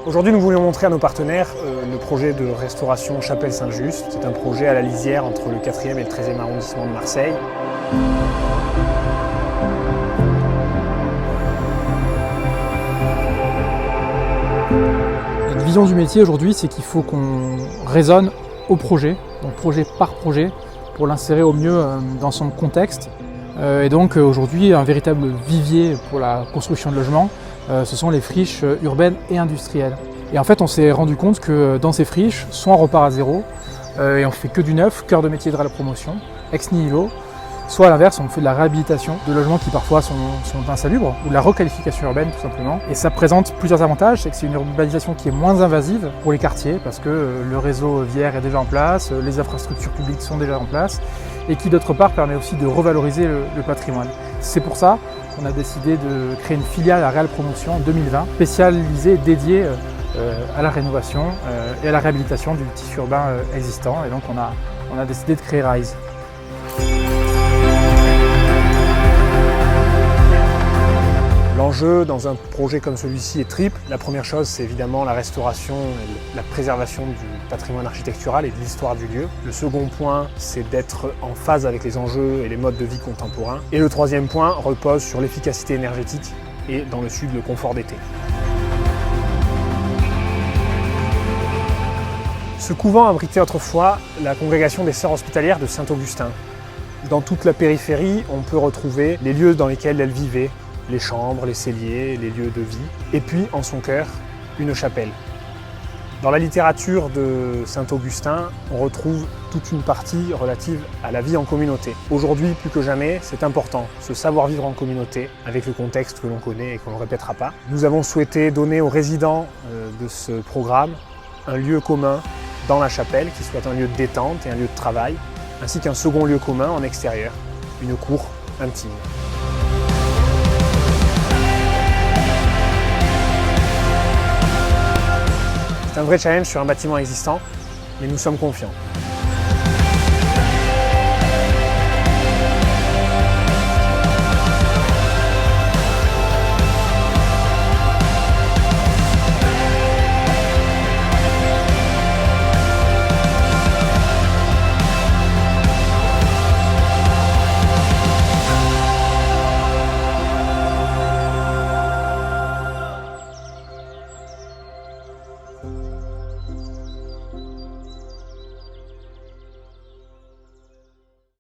Aujourd'hui, nous voulions montrer à nos partenaires le projet de restauration Chapelle Saint-Just. C'est un projet à la lisière entre le 4e et le 13e arrondissement de Marseille. Notre vision du métier aujourd'hui, c'est qu'il faut qu'on raisonne au projet, donc projet par projet, pour l'insérer au mieux dans son contexte. Et donc aujourd'hui, un véritable vivier pour la construction de logements, ce sont les friches urbaines et industrielles. Et en fait, on s'est rendu compte que dans ces friches, soit on repart à zéro, et on fait que du neuf, cœur de métier de la promotion, ex nihilo, soit à l'inverse, on fait de la réhabilitation de logements qui parfois sont insalubres, ou de la requalification urbaine tout simplement. Et ça présente plusieurs avantages, c'est que c'est une urbanisation qui est moins invasive pour les quartiers, parce que le réseau viaire est déjà en place, les infrastructures publiques sont déjà en place, et qui d'autre part permet aussi de revaloriser le patrimoine. C'est pour ça qu'on a décidé de créer une filiale à Réal Promotion en 2020, spécialisée et dédiée à la rénovation et à la réhabilitation du tissu urbain existant. Et donc on a décidé de créer Rise. L'enjeu dans un projet comme celui-ci est triple. La première chose, c'est évidemment la restauration et la préservation du patrimoine architectural et de l'histoire du lieu. Le second point, c'est d'être en phase avec les enjeux et les modes de vie contemporains. Et le troisième point repose sur l'efficacité énergétique et dans le sud, le confort d'été. Ce couvent abritait autrefois la congrégation des Sœurs Hospitalières de Saint-Augustin. Dans toute la périphérie, on peut retrouver les lieux dans lesquels elles vivaient, les chambres, les celliers, les lieux de vie, et puis en son cœur, une chapelle. Dans la littérature de Saint-Augustin, on retrouve toute une partie relative à la vie en communauté. Aujourd'hui, plus que jamais, c'est important, ce savoir-vivre en communauté, avec le contexte que l'on connaît et qu'on ne répétera pas. Nous avons souhaité donner aux résidents de ce programme un lieu commun dans la chapelle, qui soit un lieu de détente et un lieu de travail, ainsi qu'un second lieu commun en extérieur, une cour intime. C'est un vrai challenge sur un bâtiment existant, mais nous sommes confiants.